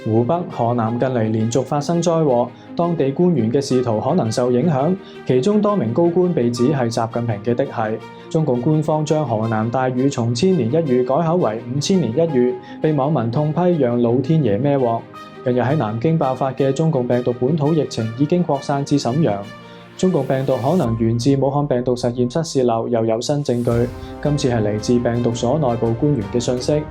湖北、河南近嚟連續發生災禍，當地官員嘅仕途可能受影響，其中多名高官被指係習近平嘅嫡系。中共官方將河南大雨從千年一遇改口為5000年一遇，被網民痛批讓老天爺孭鑊。近日喺南京爆發嘅中共病毒本土疫情已經擴散至瀋陽。中共病毒可能源自武漢病毒實驗室洩漏，又有新證據。今次係嚟自病毒所內部官員嘅訊息。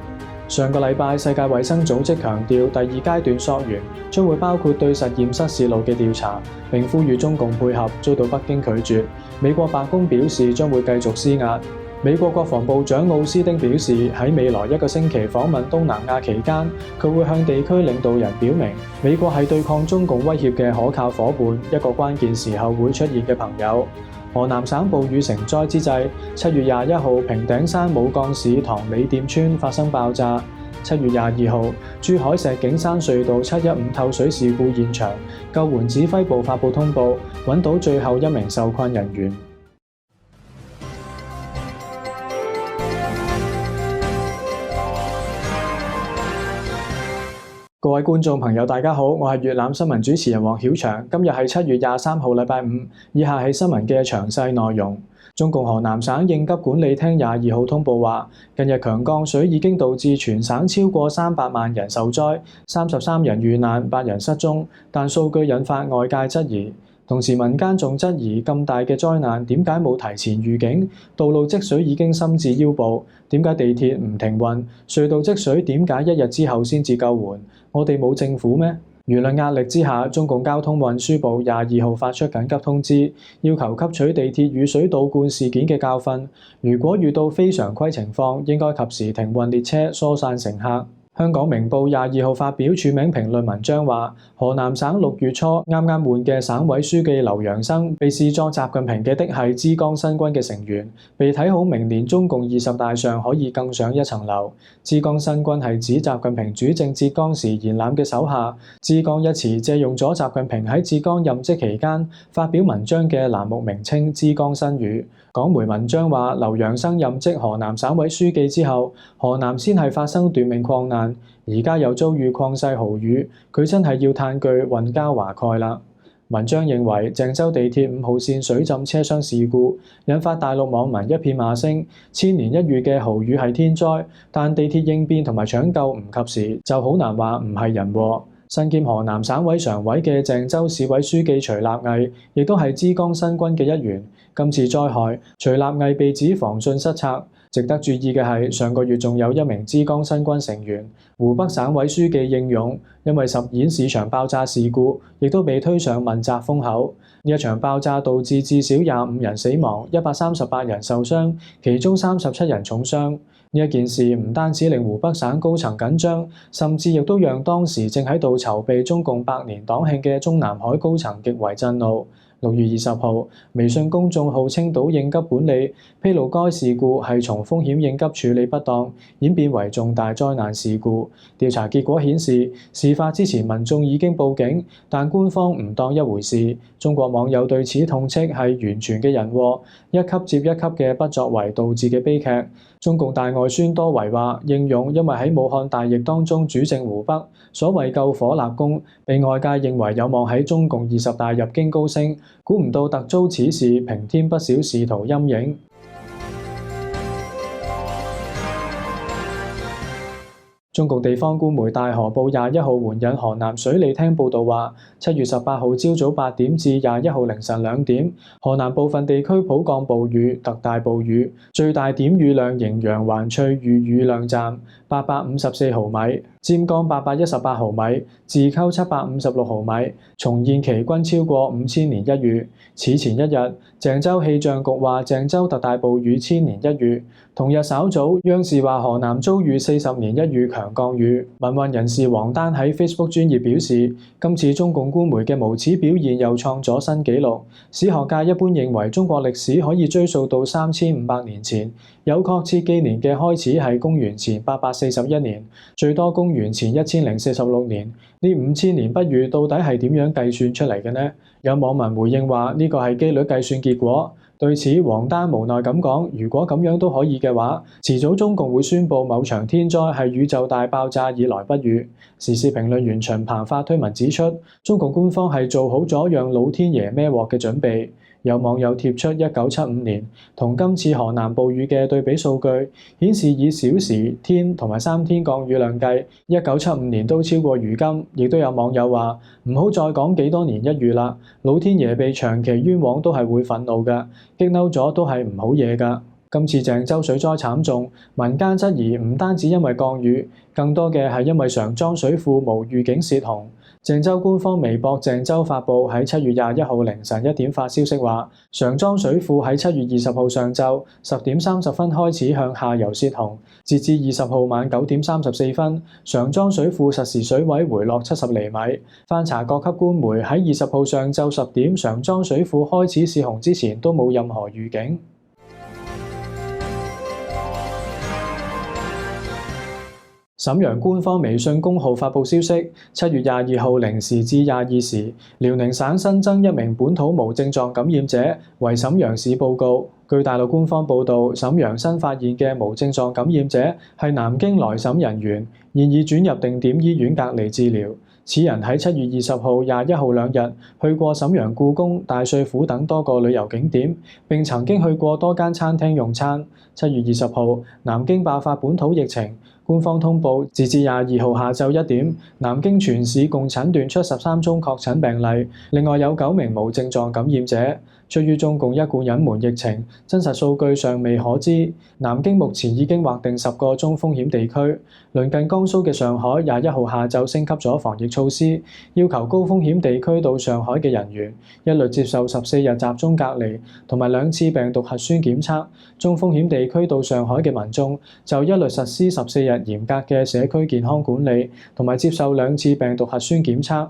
上個禮拜，世界衛生組織強調第二階段溯源將會包括對實驗室洩漏嘅調查，並呼籲中共配合，遭到北京拒絕。美國白宮表示將會繼續施壓。美國國防部長奧斯汀表示，喺未來1個星期訪問東南亞期間，佢會向地區領導人表明，美國係對抗中共威脅嘅可靠夥伴，一個關鍵時候會出現嘅朋友。河南省暴雨成災之際，7月21號，平頂山武鋼市塘尾店村發生爆炸。7月22號，珠海石景山隧道715透水事故現場，救援指揮部發布通報，揾到最後1名受困人員。各位觀眾朋友，大家好，我係粵覽新聞主持人黃曉翔。今日係7月23號，禮拜五。以下係新聞嘅詳細內容。中共河南省應急管理廳22號通報話，近日強降水已經導致全省超過300萬人受災，33人遇難，8人失蹤，但數據引發外界質疑。同時民間仲質疑咁大嘅災難點解冇提前預警？道路積水已經深至腰部，點解地鐵唔停運？隧道積水點解1日之後先至救援？我哋冇政府咩？輿論壓力之下，中共交通運輸部22號發出緊急通知，要求吸取地鐵雨水倒灌事件嘅教訓，如果遇到非常規情況，應該及時停運列車，疏散乘客。香港明報22號發表署名評論文章話，河南省6月初啱啱換嘅省委書記劉陽生被視作習近平嘅嫡系枝江新軍嘅成員，被睇好明年中共20大上可以更上一層樓。枝江新軍係指習近平主政浙江時延攬嘅手下，枝江一詞借用咗習近平喺浙江任職期間發表文章嘅欄目名稱枝江新語。港媒文章話，劉陽生任職河南省委書記之後，河南先係發生奪命礦難，而家又遭遇曠世豪雨，佢真係要嘆句運交華蓋啦。文章認為，鄭州地鐵5號線水浸車廂事故引發大陸網民一片罵聲，千年一遇嘅豪雨係天災，但地鐵應變同埋搶救唔及時，就好難話唔係人禍。身兼河南省委常委嘅鄭州市委書記徐立毅，亦都係枝江新軍嘅一員。今次災害，徐立毅被指防汛失策。值得注意嘅係，上個月仲有1名枝江新軍成員，湖北省委書記應勇，因為十堰市場爆炸事故，亦都被推上問責風口。呢一場爆炸導致至少25人死亡，138人受傷，其中37人重傷。呢一件事唔單止令湖北省高層緊張，甚至亦都讓當時正喺度籌備中共100年黨慶嘅中南海高層極為震怒。6月20號，微信公眾號青島應急管理披露該事故係從風險應急處理不當演變為重大災難事故。調查結果顯示，事發之前民眾已經報警，但官方唔當一回事。中國網友對此痛斥係完全嘅人禍，一級接一級嘅不作為導致嘅悲劇。中共大外宣多維話，應勇因為喺武漢大疫當中主政湖北，所謂救火立功，被外界認為有望喺中共20大入京高升，估唔到突遭此事，平添不少仕途陰影。中共地方官媒大河報21號援引河南水利廳報導話，7月18號朝早8點至21號凌晨2點，河南部分地區普降暴雨，特大暴雨，最大點雨量仍陽環翠裕雨量站854毫米，占江818毫米，自溝756毫米，重現期均超過5000年一遇。此前一日，鄭州氣象局話鄭州特大暴雨千年一遇。同日稍早，央視話河南遭遇40年一遇強降雨。民運人士王丹喺 Facebook 專頁表示，今次中共官媒嘅無恥表現又創咗新紀錄。史學界一般認為中國歷史可以追溯到3500年前，有確切紀年嘅開始係公元前841年，最多公元前1046年。呢5000年不遇到底係點樣計算出嚟嘅呢？有網民回應話呢個係機率計算結果。對此，王丹無奈咁講：如果咁樣都可以嘅話，遲早中共會宣佈某場天災係宇宙大爆炸以來不遇。時事評論員秦鵬發推文指出，中共官方係做好咗讓老天爺孭鑊嘅準備。有網友貼出1975年同今次河南暴雨嘅對比數據，顯示以小時、天同埋3天降雨量計，1975年都超過如今。亦都有網友話：唔好再講幾多年一遇啦，老天爺被長期冤枉都係會憤怒㗎，激嬲咗都係唔好嘢㗎。今次鄭州水災慘重，民間質疑唔單止因為降雨，更多嘅係因為常莊水庫無預警泄洪。鄭州官方微博鄭州發布喺7月21號凌晨1點發消息話，常莊水庫喺7月20號上晝10點30分開始向下游泄洪，截至20號晚9點34分，常莊水庫實時水位回落70厘米。翻查各級官媒喺20號上晝10點常莊水庫開始泄洪之前都冇任何預警。瀋陽官方微信公號發布消息，7月22號0時至22時，遼寧省新增1名本土無症狀感染者，為瀋陽市報告。據大陸官方報導，瀋陽新發現嘅無症狀感染者係南京來瀋人員，現已轉入定點醫院隔離治療。此人喺7月20號、21號2日去過瀋陽故宮、大帥府等多個旅遊景點，並曾經去過多間餐廳用餐。7月20號，南京爆發本土疫情。官方通報，截至22號下晝1點，南京全市共診斷出13宗確診病例，另外有9名無症狀感染者。出於中共一貫隱瞞疫情，真實數據尚未可知。南京目前已經劃定10個中風險地區。鄰近江蘇嘅上海21號下晝升級咗防疫措施，要求高風險地區到上海嘅人員一律接受14日集中隔離同埋2次病毒核酸檢測。中風險地區到上海嘅民眾就一律實施14日嚴格嘅社區健康管理同埋接受2次病毒核酸檢測。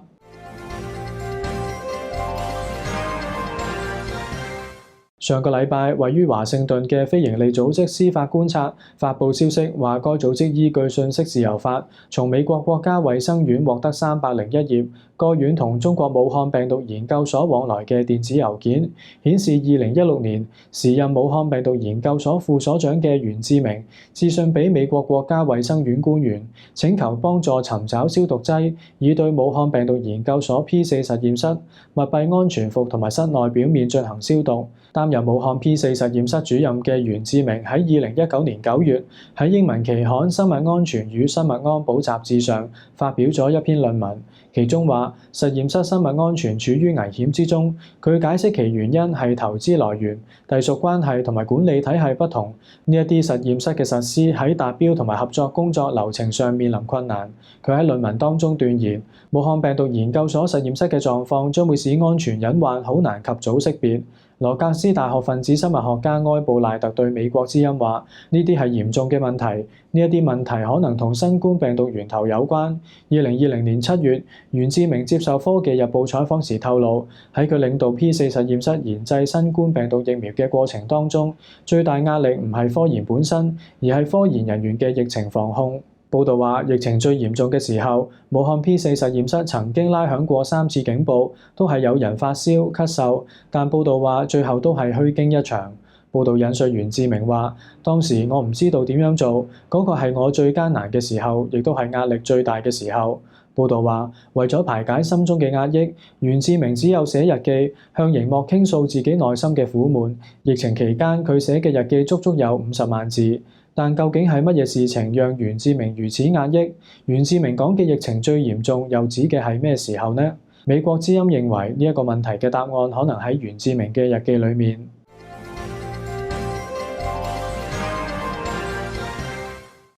上個禮拜，位於華盛頓嘅非營利組織司法觀察發布消息，話該組織依據信息自由法，從美國國家衛生院獲得301頁該院同中國武漢病毒研究所往來嘅電子郵件，顯示2016年時任武漢病毒研究所副所長嘅袁志明致信俾美國國家衛生院官員，請求幫助尋找消毒劑，以對武漢病毒研究所 P4 實驗室密閉安全服同埋室內表面進行消毒。擔任武漢 P4 實驗室主任嘅袁志明喺2019年9月喺英文期刊《生物安全與生物安保雜誌》上發表咗一篇論文，其中話實驗室生物安全處於危險之中。佢解釋其原因係投資來源、隸屬關係同埋管理體系不同，呢一啲實驗室嘅實施喺達標同埋合作工作流程上面臨困難。佢喺論文當中斷言，武漢病毒研究所實驗室嘅狀況將會使安全隱患好難及早識別。羅格斯大學分子生物學家埃布賴特對美國之音話：呢啲係嚴重嘅問題，呢一啲問題可能同新冠病毒源頭有關。2020年7月，袁志明接受《科技日報》採訪時透露，喺佢領導 P4 實驗室研製新冠病毒疫苗嘅過程當中，最大壓力唔係科研本身，而係科研人員嘅疫情防控。報道話，疫情最嚴重嘅時候，武漢 P4 實驗室曾經拉響過3次警報，都係有人發燒、咳嗽，但報道話最後都係虛驚一場。報道引述袁志明話：當時我唔知道點樣做，嗰個係我最艱難嘅時候，亦都係壓力最大嘅時候。報道話，為咗排解心中嘅壓抑，袁志明只有寫日記，向螢幕傾訴自己內心嘅苦悶。疫情期間，佢寫嘅日記足足有50萬字。但究竟係乜嘢事情讓袁志明如此壓抑？袁志明講嘅疫情最嚴重，又指嘅係咩時候呢？美國之音認為呢一個問題嘅答案可能喺袁志明嘅日記裏面。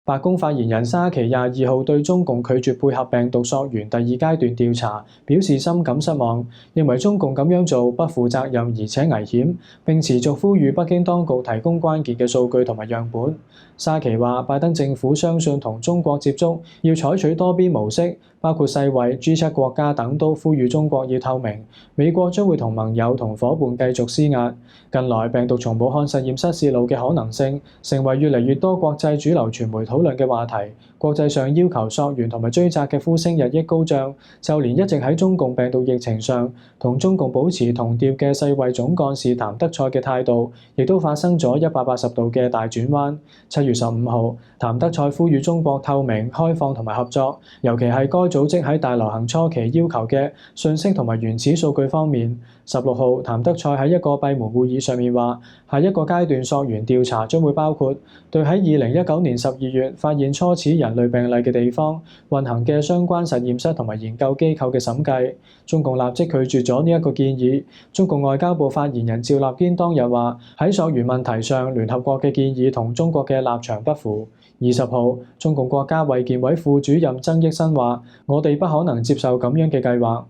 白宮發言人沙奇22號對中共拒絕配合病毒溯源第2階段調查表示深感失望，認為中共咁樣做不負責任而且危險，並持續呼籲北京當局提供關鍵嘅數據同埋樣本。沙奇話，拜登政府相信同中國接觸要採取多邊模式，包括世衛、G7 國家等都呼籲中國要透明。美國將會同盟友同夥伴繼續施壓。近來病毒從武漢實驗室泄露嘅可能性成為越嚟越多國際主流傳媒討論嘅話題。國際上要求溯源同埋追責嘅呼聲日益高漲，就連一直喺中共病毒疫情上同中共保持同調嘅世衛總幹事譚德塞嘅態度，亦都發生咗180度嘅大轉彎。7月15號，譚德塞呼籲中國透明、開放同埋合作，尤其係該組織喺大流行初期要求嘅信息同埋原始數據方面。16號，譚德塞喺一個閉門會議上面話，下一個階段溯源調查將會包括對喺2019年12月發現初始人類病例嘅地方運行嘅相關實驗室同埋研究機構嘅審計。中共立即拒絕咗呢一個建議。中共外交部發言人趙立堅當日話，喺溯源問題上，聯合國嘅建議同中國嘅立場不符。20號，中共國家衛健委副主任曾益新話，我哋不可能接受咁樣嘅計劃。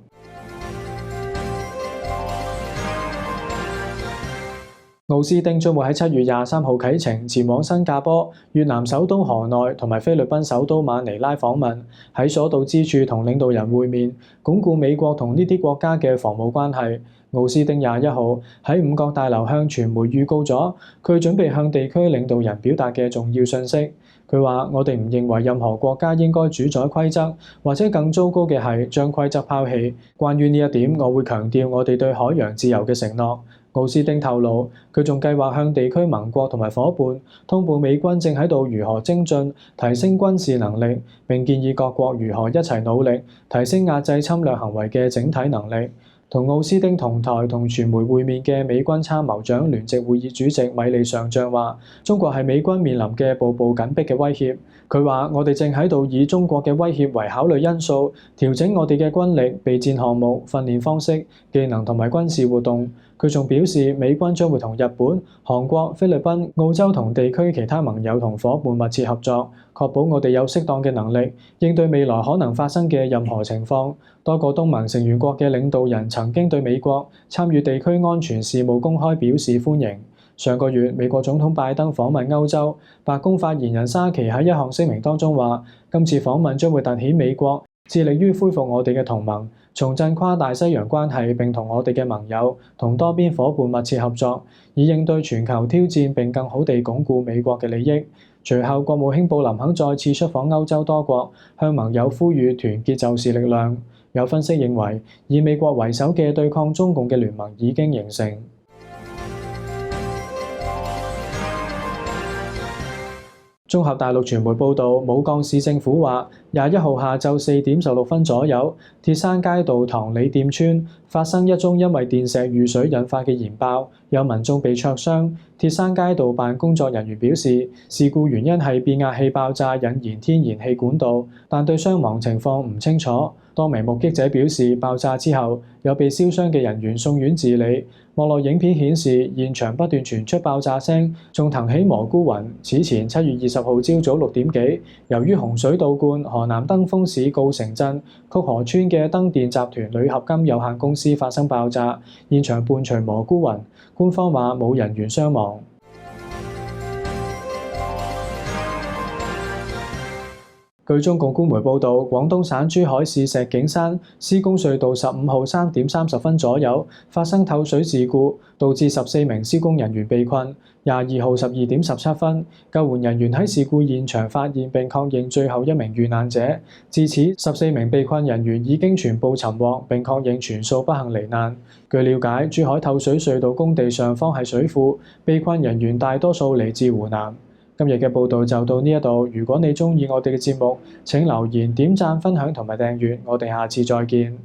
奧斯汀將會喺7月23號啟程前往新加坡、越南首都河內同埋菲律賓首都馬尼拉訪問，喺所到之處同領導人會面，鞏固美國同呢啲國家嘅防務關係。奧斯汀21號喺五角大樓向傳媒預告咗佢準備向地區領導人表達嘅重要訊息。佢話：我哋唔認為任何國家應該主宰規則，或者更糟糕嘅係將規則拋棄。關於呢一點，我會強調我哋對海洋自由嘅承諾。奧斯汀透露，佢仲計劃向地區盟國同埋夥伴通報美軍正喺度如何精進、提升軍事能力，並建議各國如何一齊努力提升壓制侵略行為嘅整體能力。同奧斯汀同台同傳媒會面嘅美軍參謀長聯席會議主席米利上將話：中國係美軍面臨嘅步步緊迫嘅威脅。佢話：我哋正喺度以中國嘅威脅為考慮因素，調整我哋嘅軍力、備戰項目、訓練方式、技能同埋軍事活動。佢仲表示，美軍將會同日本、韓國、菲律賓、澳洲同地區其他盟友同夥伴密切合作，確保我哋有適當嘅能力應對未來可能發生嘅任何情況。多個東盟成員國嘅領導人曾經對美國參與地區安全事務公開表示歡迎。上個月，美國總統拜登訪問歐洲，白宮發言人沙奇喺一項聲明當中話：今次訪問將會凸顯美國致力於恢復我哋嘅同盟，重振跨大西洋關係，並同我哋嘅盟友同多邊夥伴密切合作，以應對全球挑戰並更好地鞏固美國嘅利益。隨後，國務卿布林肯再次出訪歐洲多國，向盟友呼籲團結就是力量。有分析認為，以美國為首嘅對抗中共嘅聯盟已經形成。綜合大陸傳媒報導，武鋼市政府話，21號下晝4點16分左右，鐵山街道塘里店村發生一宗因為電石遇水引發嘅燃爆，有民眾被灼傷。鐵山街道辦工作人員表示，事故原因係變壓器爆炸引燃天然氣管道，但對傷亡情況唔清楚。多名目擊者表示，爆炸之後有被燒傷嘅人員送院治理。網絡影片顯示，現場不斷傳出爆炸聲，仲騰起蘑菇雲。此前7月20號朝早6點幾，由於洪水倒灌河南登封市苯城鎮曲河村嘅登電集團鋁合金有限公司發生爆炸，現場伴隨蘑菇雲。官方話冇人員傷亡。據中共官媒報導，廣東省珠海市石景山施工隧道15號3點30分左右發生透水事故，導致14名施工人員被困。22號12點17分，救援人員喺事故現場發現並確認最後一名遇難者。至此，14名被困人員已經全部尋獲，並確認全數不幸罹難。據了解，珠海透水隧道工地上方係水庫，被困人員大多數嚟自湖南。今日嘅報導就到呢一度。如果你鍾意我哋嘅節目，請留言、點讚、分享同埋訂閱。我哋下次再見。